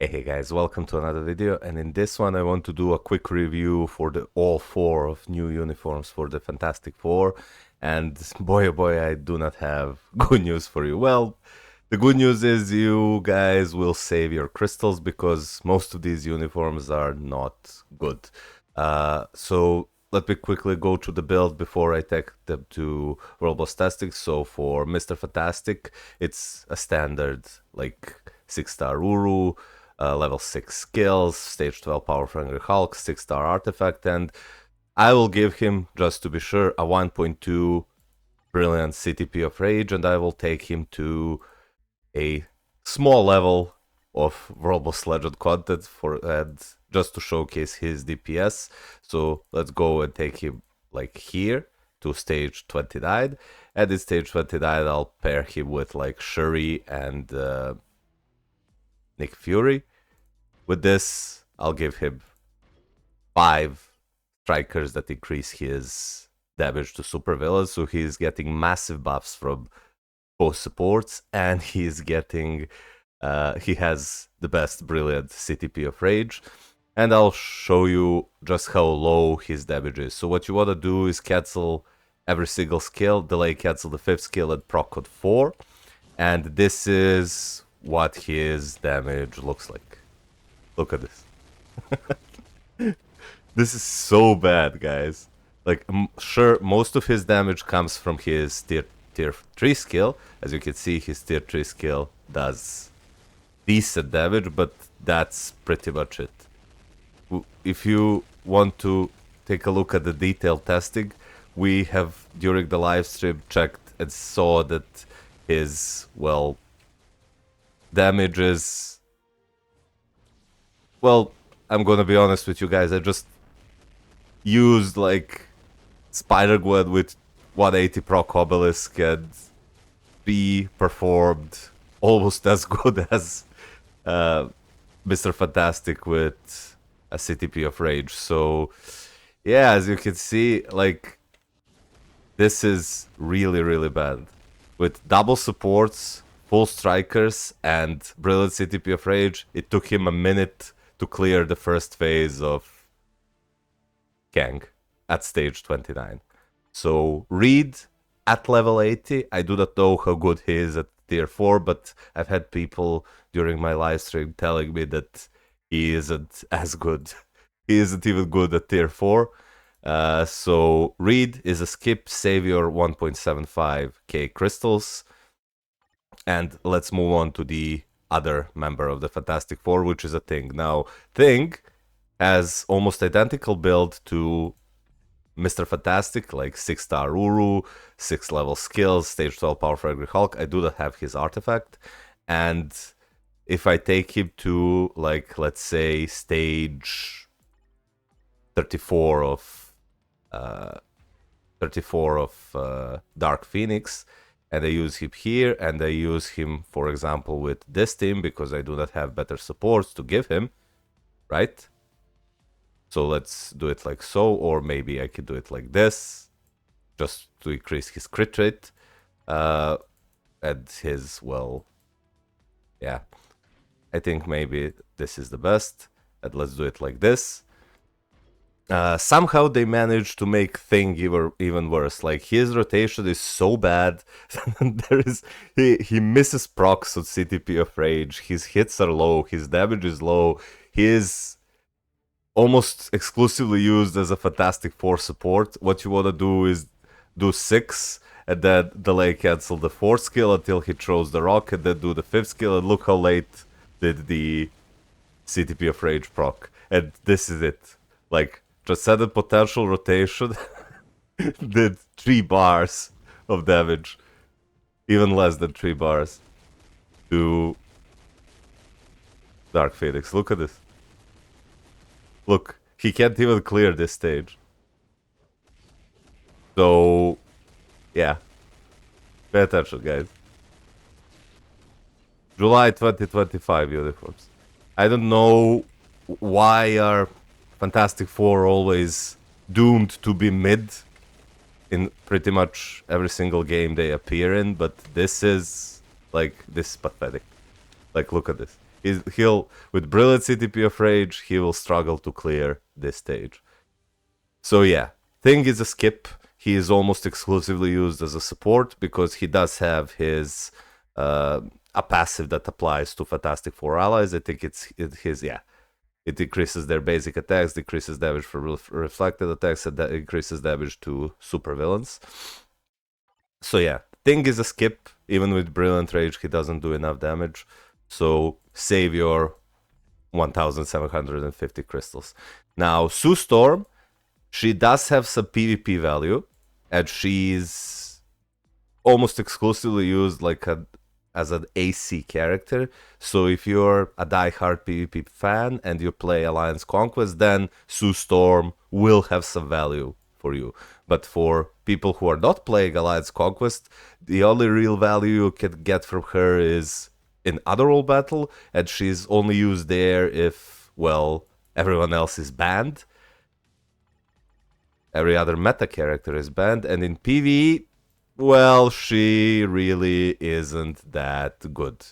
Hey guys, welcome to another video, and in this one I want to do a quick review for all four of new uniforms for the Fantastic Four, and boy oh boy, I do not have good news for you. Well, the good news is you guys will save your crystals because most of these uniforms are not good. So let me quickly go to the build before I take them to World Boss Tastic. So for Mr. Fantastic, it's a standard like 6-star Uru, level 6 skills, stage 12 power for Angry Hulk, 6-star artifact, and I will give him, just to be sure, a 1.2 brilliant CTP of Rage, and I will take him to a small level of Robust Legend content for and just to showcase his DPS. So let's go and take him like here to stage 29. And in stage 29 I'll pair him with like Shuri and Nick Fury. With this, I'll give him 5 strikers that increase his damage to supervillains, so he's getting massive buffs from both supports, and he's getting he has the best brilliant CTP of Rage. And I'll show you just how low his damage is. So what you want to do is cancel every single skill, delay cancel the 5th skill and proc on 4, and this is what his damage looks like. Look at this. This is so bad, guys. Like, sure, most of his damage comes from his tier 3 skill. As you can see, his tier 3 skill does decent damage, but that's pretty much it. If you want to take a look at the detailed testing, we have, during the live stream, checked and saw that his, well, damage is... Well, I'm gonna be honest with you guys, I just used like Spider-Gwen with 180 proc obelisk and be performed almost as good as Mr. Fantastic with a CTP of Rage. So yeah, as you can see, like, this is really, really bad. With double supports, full strikers, and brilliant CTP of Rage, it took him a minute to clear the first phase of Kang at stage 29. So Reed at level 80, I do not know how good he is at tier 4, but I've had people during my live stream telling me that he isn't as good. He isn't even good at tier 4. So Reed is a skip, save your 1.75k crystals. And let's move on to the other member of the Fantastic Four, which is a Thing. Now, Thing has almost identical build to Mr. Fantastic, like 6-star Uru, 6 level skills, stage 12 power for Angry Hulk. I do not have his artifact. And if I take him to, like, let's say, stage 34 of Dark Phoenix, and I use him here, and I use him, for example, with this team, because I do not have better supports to give him, right? So let's do it like so, or maybe I could do it like this, just to increase his crit rate, and his, well, yeah, I think maybe this is the best, and let's do it like this. Somehow they managed to make Thing even worse. Like, his rotation is so bad. He misses procs on CTP of Rage. His hits are low. His damage is low. He is almost exclusively used as a Fantastic Four support. What you want to do is do 6 and then delay cancel the 4th skill until he throws the rock, and then do the 5th skill, and look how late did the CTP of Rage proc. And this is it. Like, transcendent potential rotation did 3 bars of damage, even less than 3 bars, to Dark Phoenix. Look at this. Look, he can't even clear this stage. So, yeah. Pay attention, guys. July 2025 uniforms. I don't know why are Fantastic Four always doomed to be mid in pretty much every single game they appear in, but this is, like, this is pathetic. Like, look at this. He'll with brilliant CTP of Rage, he will struggle to clear this stage. So yeah, Thing is a skip. He is almost exclusively used as a support because he does have his a passive that applies to Fantastic Four allies. I think his yeah. It increases their basic attacks, decreases damage for reflected attacks, and that increases damage to supervillains. So yeah, Thing is a skip. Even with Brilliant Rage, he doesn't do enough damage. So save your 1,750 crystals. Now, Sue Storm, she does have some PvP value, and she's almost exclusively used like as an AC character. So if you're a die-hard PvP fan and you play Alliance Conquest, then Sue Storm will have some value for you. But for people who are not playing Alliance Conquest, the only real value you can get from her is in Otherworld Battle, and she's only used there if, well, everyone else is banned. Every other meta character is banned, and in PvE, well, she really isn't that good,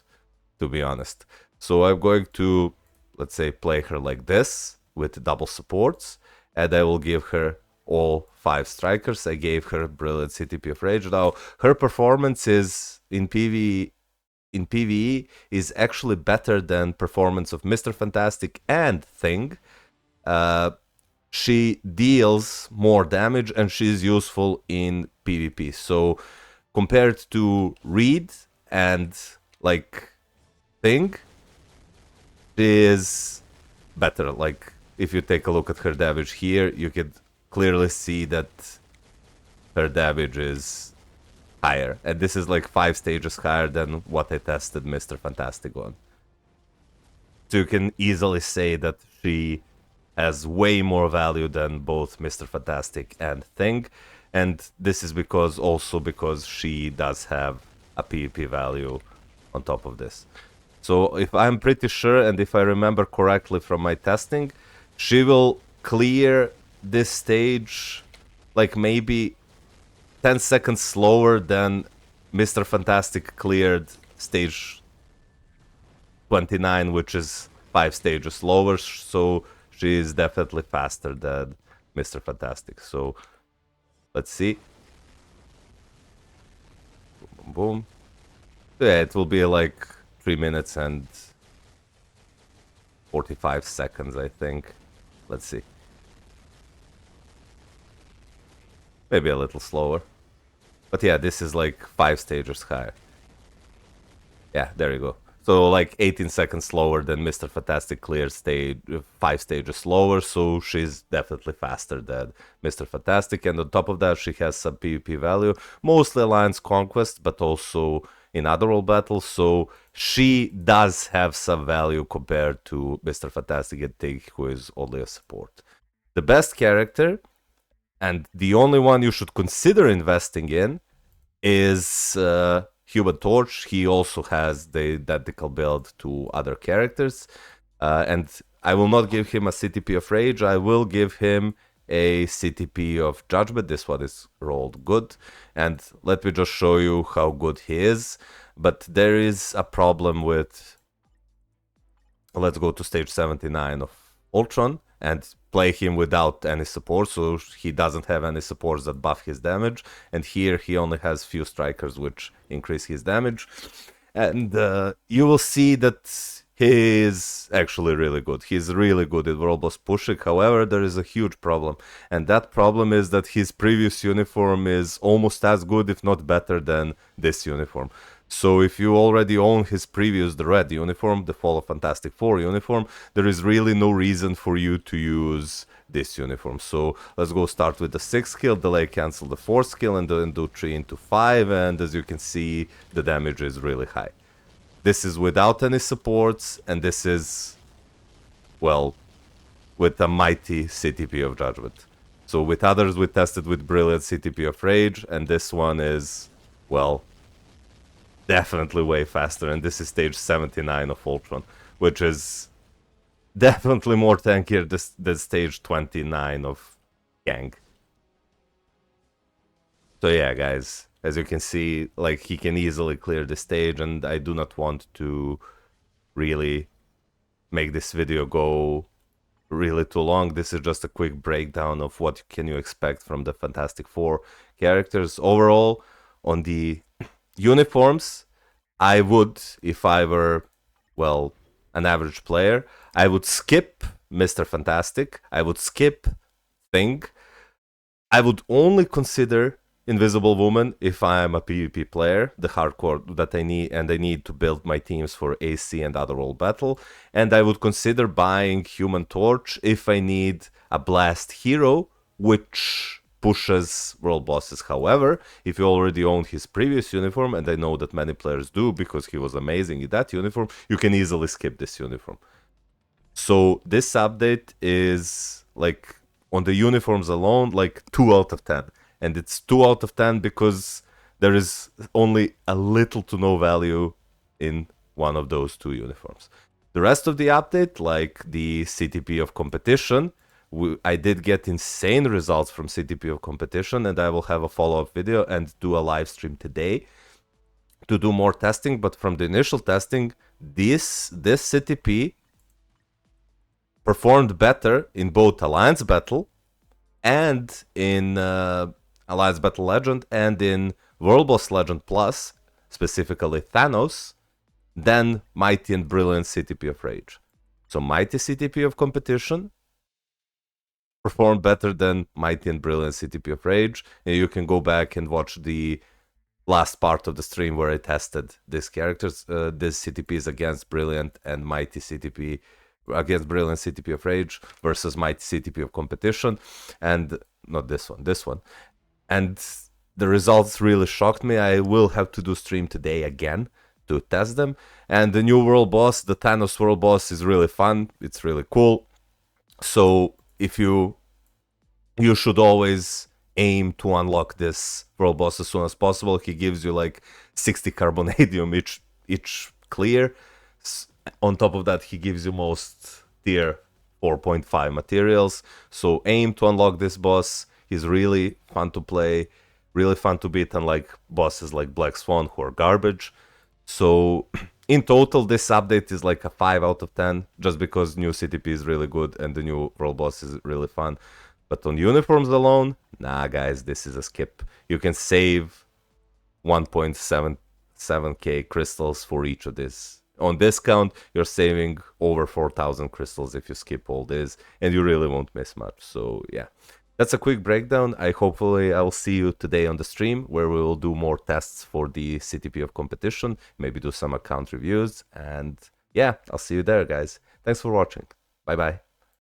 to be honest. So I'm going to, let's say, play her like this with double supports, and I will give her all 5 strikers. I gave her brilliant CTP of Rage. Now, her performance is in PvE is actually better than performance of Mr. Fantastic and Thing. She deals more damage and she's useful in PvP. So compared to Reed and like Thing, she is better. Like if you take a look at her damage here, you could clearly see that her damage is higher. And this is like 5 stages higher than what I tested Mr. Fantastic on. So you can easily say that she has way more value than both Mr. Fantastic and Thing. And this is because she does have a PvP value on top of this. So if I'm pretty sure and if I remember correctly from my testing, she will clear this stage like maybe 10 seconds slower than Mr. Fantastic cleared stage 29, which is 5 stages slower. So she is definitely faster than Mr. Fantastic. So let's see. Boom, boom, boom. Yeah, it will be like 3 minutes and 45 seconds, I think. Let's see. Maybe a little slower. But yeah, this is like 5 stages higher. Yeah, there you go. So like 18 seconds slower than Mr. Fantastic cleared stage, 5 stages slower, so she's definitely faster than Mr. Fantastic. And on top of that, she has some PvP value, mostly Alliance Conquest, but also in Otherworld battles, so she does have some value compared to Mr. Fantastic and Thing, who is only a support. The best character, and the only one you should consider investing in, is Human Torch. He also has the identical build to other characters. And I will not give him a CTP of Rage. I will give him a CTP of Judgment. This one is rolled good. And let me just show you how good he is. But there is a problem with... Let's go to stage 79 of Ultron and play him without any support, so he doesn't have any supports that buff his damage, and here he only has few strikers which increase his damage, and you will see that he is actually really good. He's really good at robust pushing. However, there is a huge problem, and that problem is that his previous uniform is almost as good, if not better, than this uniform. So if you already own his previous, the red uniform, the Fall of Fantastic Four uniform, there is really no reason for you to use this uniform. So let's go start with the 6th skill, delay cancel the 4th skill, and then do 3 into 5, and as you can see, the damage is really high. This is without any supports, and this is, well, with a mighty CTP of Judgment. So with others, we tested with brilliant CTP of Rage, and this one is, well, definitely way faster, and this is stage 79 of Ultron, which is definitely more tankier than stage 29 of Kang. So yeah, guys, as you can see, like, he can easily clear the stage, and I do not want to really make this video go really too long. This is just a quick breakdown of what can you expect from the Fantastic Four characters. Overall, on the uniforms, I would, if I were, well, an average player, I would skip Mr. Fantastic. I would skip Thing. I would only consider Invisible Woman if I am a PvP player, the hardcore that I need, and I need to build my teams for AC and other role battle. And I would consider buying Human Torch if I need a blast hero, which pushes world bosses. However, if you already own his previous uniform, and I know that many players do because he was amazing in that uniform, you can easily skip this uniform. So this update is like on the uniforms alone, like 2 out of 10. And it's 2 out of 10 because there is only a little to no value in one of those 2 uniforms. The rest of the update, like the CTP of competition, I did get insane results from CTP of competition, and I will have a follow-up video and do a live stream today to do more testing. But from the initial testing, this CTP performed better in both Alliance Battle and in Alliance Battle Legend and in World Boss Legend Plus, specifically Thanos, than Mighty and Brilliant CTP of Rage. So Mighty CTP of competition performed better than Mighty and Brilliant CTP of Rage. And you can go back and watch the last part of the stream where I tested these characters, these CTPs against Brilliant and Mighty CTP, against Brilliant CTP of Rage versus Mighty CTP of competition, and not this one. And the results really shocked me. I will have to do stream today again to test them. And the new world boss, the Thanos world boss, is really fun. It's really cool. So if you should always aim to unlock this world boss as soon as possible. He gives you like 60 carbonadium each clear. On top of that, he gives you most tier 4.5 materials. So aim to unlock this boss. He's really fun to play, really fun to beat, unlike bosses like Black Swan who are garbage. So in total, this update is like a 5 out of 10, just because new CTP is really good and the new world boss is really fun. But on uniforms alone, nah guys, this is a skip. You can save 1.77k crystals for each of these. On discount, you're saving over 4,000 crystals if you skip all this, and you really won't miss much. So yeah, that's a quick breakdown. Hopefully I'll see you today on the stream where we will do more tests for the CTP of competition, maybe do some account reviews, and yeah, I'll see you there, guys. Thanks for watching. Bye bye.